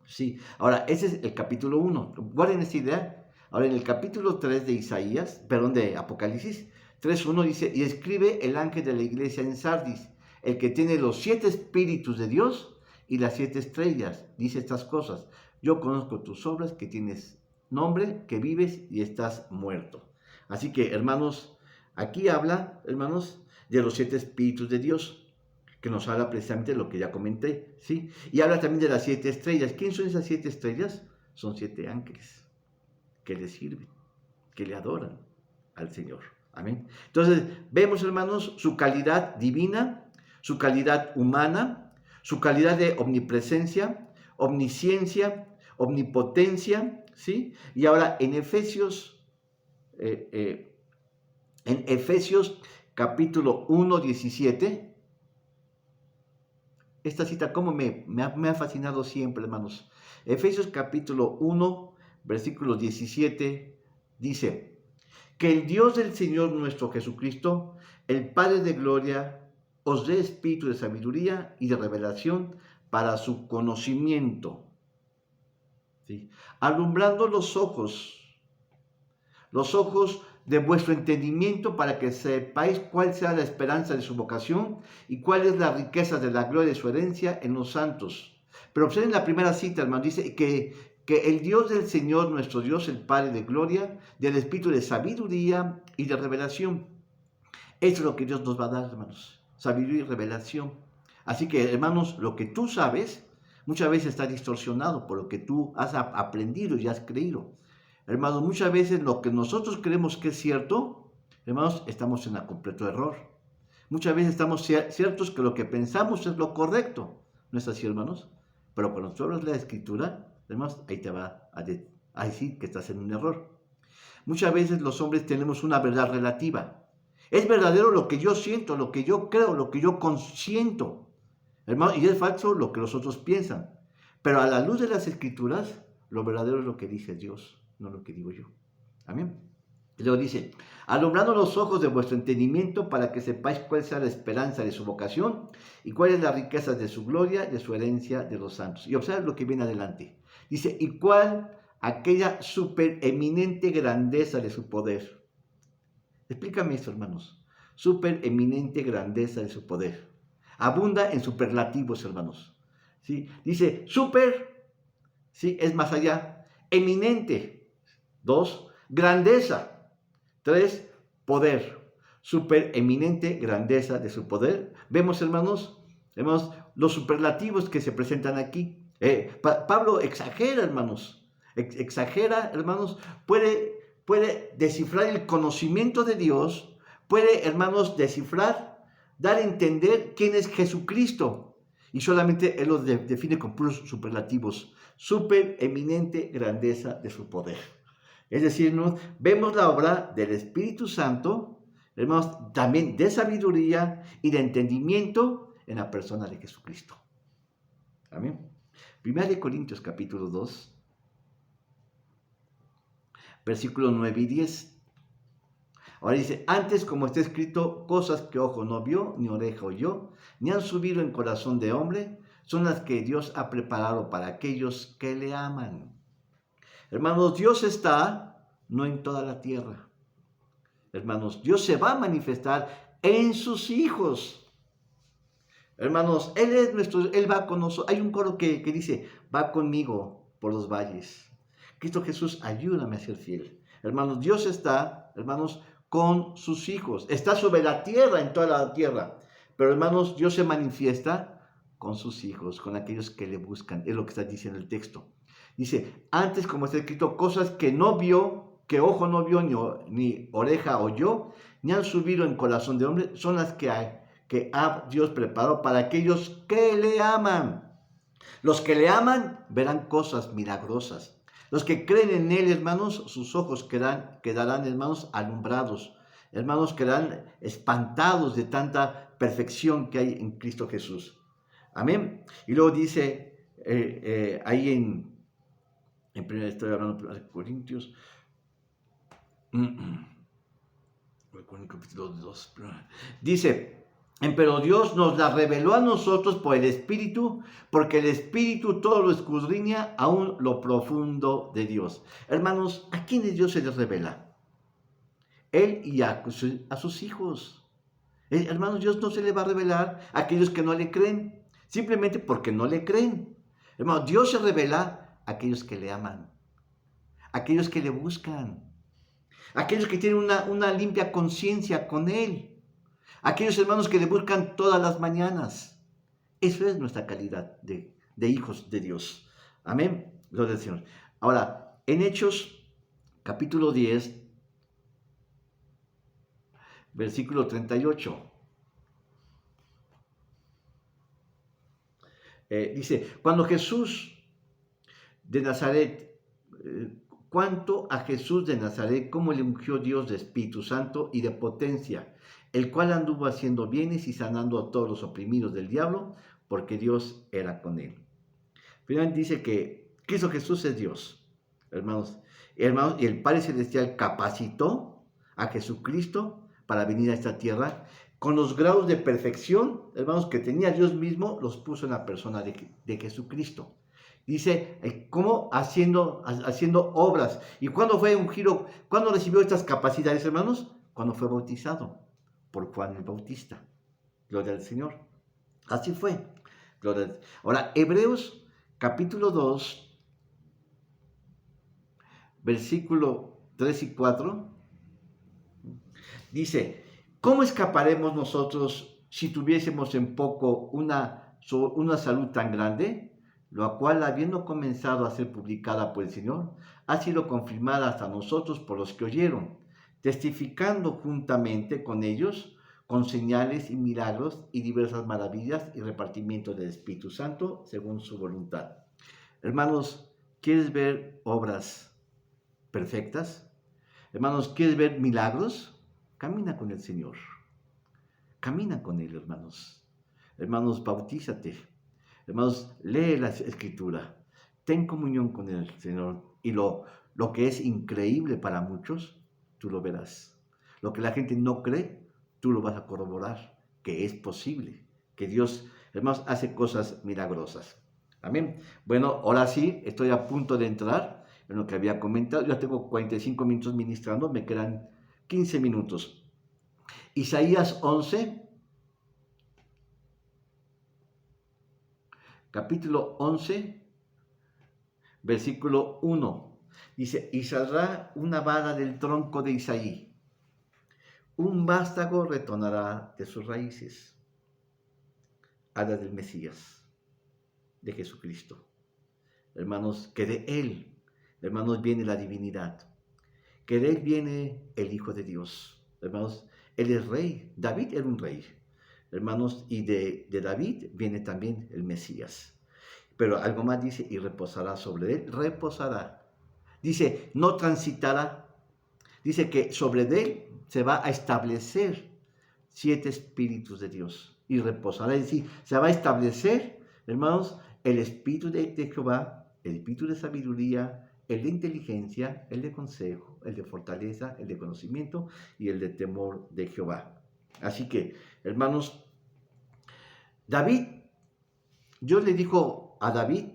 Sí, ahora ese es el capítulo 1. Guarden esta idea. Ahora en el capítulo 3 de Apocalipsis 3:1 dice: y escribe el ángel de la iglesia en Sardis, el que tiene los 7 espíritus de Dios y las 7 estrellas, dice estas cosas: yo conozco tus obras, que tienes nombre, que vives y estás muerto. Así que, hermanos, aquí habla, hermanos, de los 7 espíritus de Dios, que nos habla precisamente de lo que ya comenté, ¿sí? Y habla también de las 7 estrellas. ¿Quién son esas 7 estrellas? Son 7 ángeles que le sirven, que le adoran al Señor. Amén. Entonces, vemos, hermanos, su calidad divina, su calidad humana, su calidad de omnipresencia, omnisciencia, omnipotencia, ¿sí? Y ahora en Efesios capítulo 1, 17, esta cita como me ha fascinado siempre, hermanos. Efesios capítulo 1, versículo 17, dice: que el Dios del Señor nuestro Jesucristo, el Padre de gloria, os dé espíritu de sabiduría y de revelación para su conocimiento, ¿sí? Alumbrando los ojos de vuestro entendimiento, para que sepáis cuál sea la esperanza de su vocación y cuál es la riqueza de la gloria de su herencia en los santos. Pero observen la primera cita, hermano, dice que el Dios del Señor, nuestro Dios, el Padre de gloria, del espíritu de sabiduría y de revelación. Eso es lo que Dios nos va a dar, hermanos: sabiduría y revelación. Así que, hermanos, lo que tú sabes muchas veces está distorsionado por lo que tú has aprendido y has creído. Hermanos, muchas veces lo que nosotros creemos que es cierto, hermanos, estamos en completo error. Muchas veces estamos ciertos que lo que pensamos es lo correcto. ¿No es así, hermanos? Pero cuando tú hablas la Escritura, hermanos, ahí te va a decir que estás en un error. Muchas veces los hombres tenemos una verdad relativa. Es verdadero lo que yo siento, lo que yo creo, lo que yo consiento, hermano, y es falso lo que los otros piensan. Pero a la luz de las Escrituras, lo verdadero es lo que dice Dios, no lo que digo yo. Amén. Y luego dice: alumbrando los ojos de vuestro entendimiento, para que sepáis cuál sea la esperanza de su vocación y cuáles las riquezas de su gloria, de su herencia de los santos. Y observa lo que viene adelante. Dice: y cuál aquella supereminente grandeza de su poder. Explícame esto, hermanos. Supereminente grandeza de su poder. Abunda en superlativos, hermanos. ¿Sí? Dice super, ¿sí? Es más allá. Eminente. 2, grandeza. 3, poder. Supereminente grandeza de su poder. Vemos, hermanos, los superlativos que se presentan aquí. Pablo exagera, hermanos. Exagera, hermanos. Puede descifrar el conocimiento de Dios. Puede, hermanos, descifrar, dar a entender quién es Jesucristo. Y solamente Él lo define con puros superlativos. Supereminente grandeza de su poder. Es decir, vemos la obra del Espíritu Santo, hermanos, también de sabiduría y de entendimiento en la persona de Jesucristo. Amén. 1 Corintios capítulo 2, versículos 9 y 10. Ahora dice, antes como está escrito, cosas que ojo no vio, ni oreja oyó, ni han subido en corazón de hombre, son las que Dios ha preparado para aquellos que le aman. Hermanos, Dios está no en toda la tierra. Hermanos, Dios se va a manifestar en sus hijos. Hermanos, Él es nuestro, Él va con nosotros. Hay un coro que dice, va conmigo por los valles. Cristo Jesús, ayúdame a ser fiel. Hermanos, Dios está, hermanos, con sus hijos. Está sobre la tierra, en toda la tierra. Pero hermanos, Dios se manifiesta con sus hijos, con aquellos que le buscan. Es lo que está diciendo el texto. Dice, antes como está escrito, cosas que no vio, que ojo no vio, ni oreja oyó, ni han subido en corazón de hombre, son las que ha Dios preparado para aquellos que le aman. Los que le aman verán cosas milagrosas. Los que creen en Él, hermanos, sus ojos quedarán, hermanos, alumbrados. Hermanos, quedarán espantados de tanta perfección que hay en Cristo Jesús. Amén. Y luego dice ahí en primera, estoy hablando de Corintios, capítulo 2, dice, pero Dios nos la reveló a nosotros por el Espíritu, porque el Espíritu todo lo escudriña, aún lo profundo de Dios. Hermanos, ¿a quiénes Dios se les revela? Él y a sus hijos. Hermanos, Dios no se le va a revelar a aquellos que no le creen, simplemente porque no le creen. Hermanos, Dios se revela a aquellos que le aman, a aquellos que le buscan, a aquellos que tienen una limpia conciencia con Él. Aquellos hermanos que le buscan todas las mañanas. Eso es nuestra calidad de hijos de Dios. Amén. Gloria al Señor. Ahora, en Hechos, capítulo 10, versículo 38. Dice, cuando Jesús de Nazaret, cuanto a Jesús de Nazaret, cómo le ungió Dios de Espíritu Santo y de potencia, el cual anduvo haciendo bienes y sanando a todos los oprimidos del diablo, porque Dios era con él. Primero dice que Cristo Jesús es Dios, hermanos, y el Padre Celestial capacitó a Jesucristo para venir a esta tierra con los grados de perfección, hermanos, que tenía Dios mismo, los puso en la persona de Jesucristo. Dice, ¿cómo? Haciendo obras. ¿Y cuándo fue un giro? ¿Cuándo recibió estas capacidades, hermanos? Cuando fue bautizado por Juan el Bautista. Gloria al Señor. Así fue. Ahora, Hebreos capítulo 2, versículo 3 y 4, dice, ¿cómo escaparemos nosotros si tuviésemos en poco una salud tan grande? Lo cual, habiendo comenzado a ser publicada por el Señor, ha sido confirmada hasta nosotros por los que oyeron, testificando juntamente con ellos, con señales y milagros y diversas maravillas y repartimiento del Espíritu Santo según su voluntad. Hermanos, ¿quieres ver obras perfectas? Hermanos, ¿quieres ver milagros? Camina con el Señor. Camina con Él, hermanos. Hermanos, bautízate. Hermanos, lee la Escritura. Ten comunión con el Señor. Y lo que es increíble para muchos, tú lo verás. Lo que la gente no cree, tú lo vas a corroborar, que es posible, que Dios, hermanos, hace cosas milagrosas. Amén. Bueno, ahora sí, estoy a punto de entrar en lo que había comentado. Ya tengo 45 minutos ministrando, me quedan 15 minutos. Isaías 11, capítulo 11, versículo 1. Dice, y saldrá una vara del tronco de Isaí, un vástago retornará de sus raíces. Habla del Mesías, de Jesucristo. Hermanos, que de Él, hermanos, viene la divinidad. Que de Él viene el Hijo de Dios. Hermanos, Él es rey. David era un rey. Hermanos, y de David viene también el Mesías. Pero algo más dice, y reposará sobre Él. Reposará. Dice, no transitará. Dice que sobre Él se va a establecer 7 espíritus de Dios. Y reposará. Es decir, se va a establecer, hermanos, el espíritu de Jehová, el espíritu de sabiduría, el de inteligencia, el de consejo, el de fortaleza, el de conocimiento y el de temor de Jehová. Así que, hermanos, David, Dios le dijo a David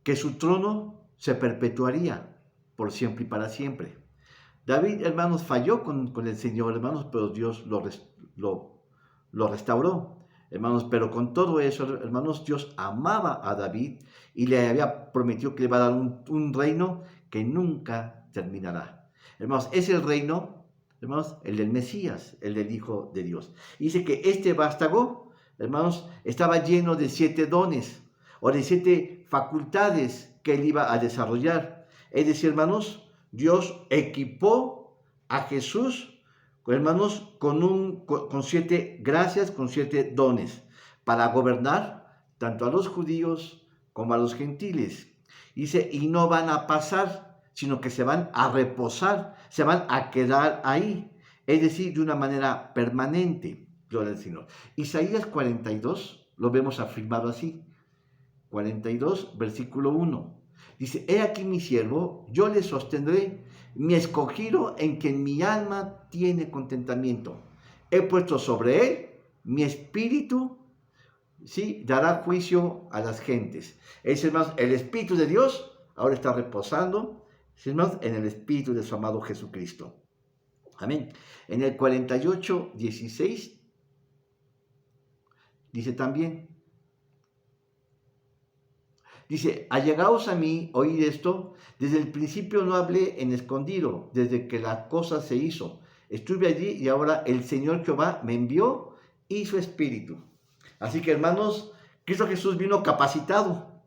que su trono se perpetuaría por siempre y para siempre. David, hermanos, falló con el Señor, hermanos, pero Dios lo restauró, hermanos. Pero con todo eso, hermanos, Dios amaba a David y le había prometido que le iba a dar un reino que nunca terminará. Hermanos, es el reino, hermanos, el del Mesías, el del Hijo de Dios. Y dice que este vástago, hermanos, estaba lleno de 7 dones o de 7 facultades que él iba a desarrollar. Es decir, hermanos, Dios equipó a Jesús, hermanos, con 7 gracias, con 7 dones, para gobernar tanto a los judíos como a los gentiles. Dice, y no van a pasar, sino que se van a reposar, se van a quedar ahí, es decir, de una manera permanente. Gloria al Señor. Isaías 42 lo vemos afirmado así. 42, versículo 1. Dice, he aquí mi siervo, yo le sostendré, mi escogido en quien mi alma tiene contentamiento. He puesto sobre él mi espíritu, ¿sí? Dará juicio a las gentes. Es hermanos, el Espíritu de Dios ahora está reposando, hermanos, en el Espíritu de su amado Jesucristo. Amén. En el 48, 16, dice también, dice, allegaos a mí, oíd esto, desde el principio no hablé en escondido, desde que la cosa se hizo. Estuve allí y ahora el Señor Jehová me envió y su Espíritu. Así que, hermanos, Cristo Jesús vino capacitado,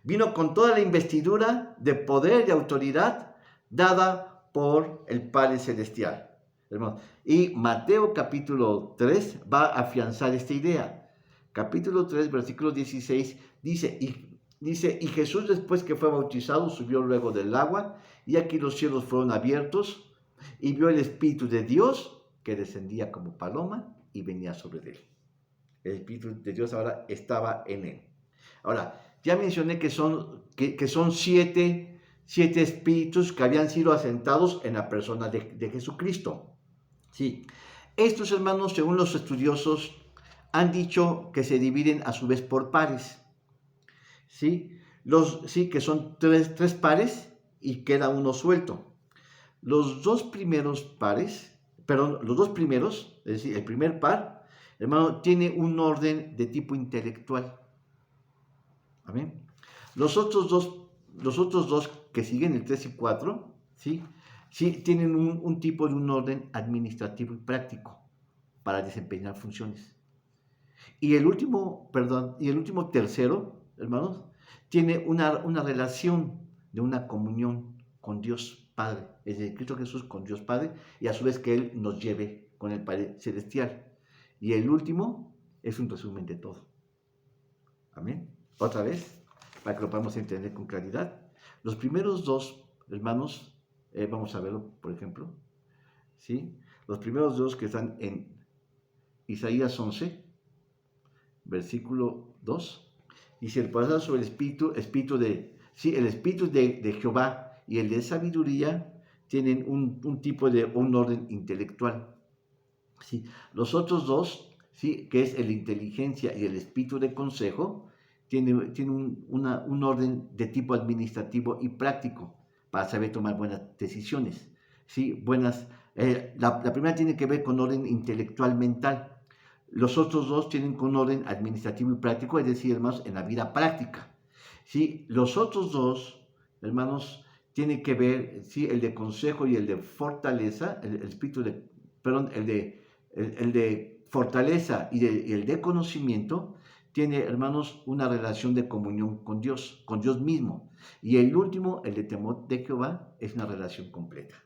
vino con toda la investidura de poder y autoridad dada por el Padre Celestial. Hermanos. Y Mateo capítulo 3 va a afianzar esta idea. Capítulo 3, versículo 16, dice, y Jesús después que fue bautizado subió luego del agua, y aquí los cielos fueron abiertos, y vio el Espíritu de Dios que descendía como paloma y venía sobre él. El Espíritu de Dios ahora estaba en él. Ahora, ya mencioné que son 7 espíritus que habían sido asentados en la persona de Jesucristo. Sí. Estos, hermanos, según los estudiosos, han dicho que se dividen a su vez por pares. ¿Sí? Sí, que son tres pares y queda uno suelto. Los dos primeros, es decir, el primer par, hermano, tiene un orden de tipo intelectual. ¿Amén? Los otros dos que siguen, el 3 y 4, ¿sí? Sí, tienen un tipo de un orden administrativo y práctico para desempeñar funciones. Y el último tercero, hermanos, tiene una relación de una comunión con Dios Padre, es decir, Cristo Jesús con Dios Padre, y a su vez que Él nos lleve con el Padre Celestial. Y el último es un resumen de todo. Amén. Otra vez, para que lo podamos entender con claridad. Los primeros dos, hermanos, vamos a verlo, por ejemplo, ¿sí? Los primeros dos que están en Isaías 11, versículo 2, dice, el poder sobre el espíritu de Jehová y el de sabiduría tienen un tipo de un orden intelectual. ¿Sí? Los otros dos, ¿sí? Que es el de inteligencia y el espíritu de consejo, tienen un orden de tipo administrativo y práctico para saber tomar buenas decisiones. ¿Sí? La primera tiene que ver con orden intelectual mental. Los otros dos tienen con orden administrativo y práctico, es decir, hermanos, en la vida práctica. ¿Sí? Los otros dos, hermanos, tienen que ver, ¿sí? El de consejo y el de fortaleza, el de fortaleza y el de conocimiento, tiene, hermanos, una relación de comunión con Dios mismo. Y el último, el de temor de Jehová, es una relación completa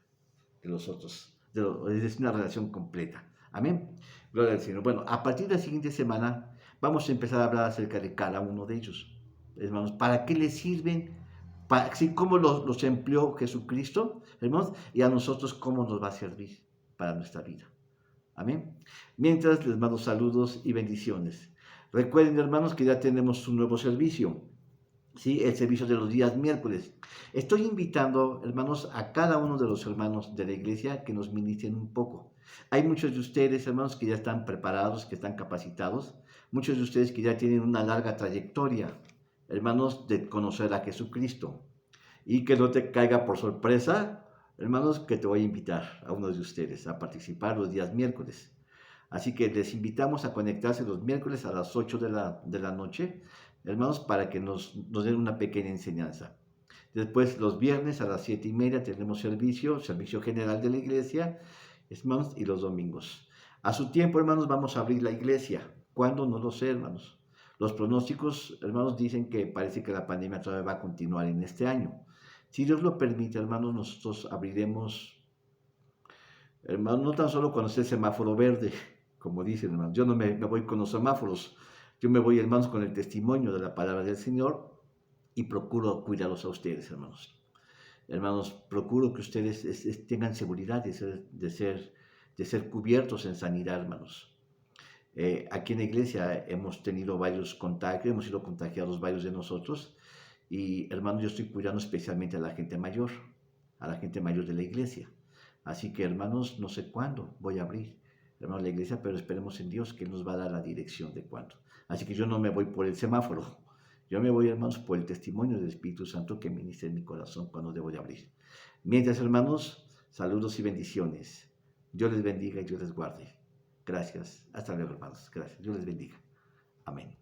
de los otros, es una relación completa. Amén. Gloria al Señor. Bueno, a partir de la siguiente semana vamos a empezar a hablar acerca de cada uno de ellos. Hermanos, ¿para qué les sirven? Así como los empleó Jesucristo, hermanos, y a nosotros cómo nos va a servir para nuestra vida. Amén. Mientras les mando saludos y bendiciones. Recuerden, hermanos, que ya tenemos un nuevo servicio. ¿sí? El servicio de los días miércoles. Estoy invitando, hermanos, a cada uno de los hermanos de la iglesia que nos ministren un poco. Hay muchos de ustedes, hermanos, que ya están preparados, que están capacitados, muchos de ustedes que ya tienen una larga trayectoria, hermanos, de conocer a Jesucristo. Y que no te caiga por sorpresa, hermanos, que te voy a invitar a uno de ustedes a participar los días miércoles. Así que les invitamos a conectarse los miércoles a las 8 de la noche, hermanos, para que nos den una pequeña enseñanza. Después, los viernes a las 7:30 tenemos servicio general de la iglesia, hermanos, y los domingos. A su tiempo, hermanos, vamos a abrir la iglesia. ¿Cuándo? No lo sé, hermanos. Los pronósticos, hermanos, dicen que parece que la pandemia todavía va a continuar en este año. Si Dios lo permite, hermanos, nosotros abriremos, hermanos, no tan solo cuando esté el semáforo verde, como dicen, hermanos. Yo no me voy con los semáforos, yo me voy, hermanos, con el testimonio de la palabra del Señor y procuro cuidarlos a ustedes, hermanos. Hermanos, procuro que ustedes tengan seguridad de ser cubiertos en sanidad, hermanos. Aquí en la iglesia hemos tenido varios contagios, hemos sido contagiados varios de nosotros y, hermanos, yo estoy cuidando especialmente a la gente mayor de la iglesia. Así que, hermanos, no sé cuándo voy a abrir, hermanos, la iglesia, pero esperemos en Dios que Él nos va a dar la dirección de cuándo. Así que yo no me voy por el semáforo, yo me voy, hermanos, por el testimonio del Espíritu Santo que ministra en mi corazón cuando debo de abrir. Mientras, hermanos, saludos y bendiciones. Dios les bendiga y Dios les guarde. Gracias. Hasta luego, hermanos. Gracias. Dios les bendiga. Amén.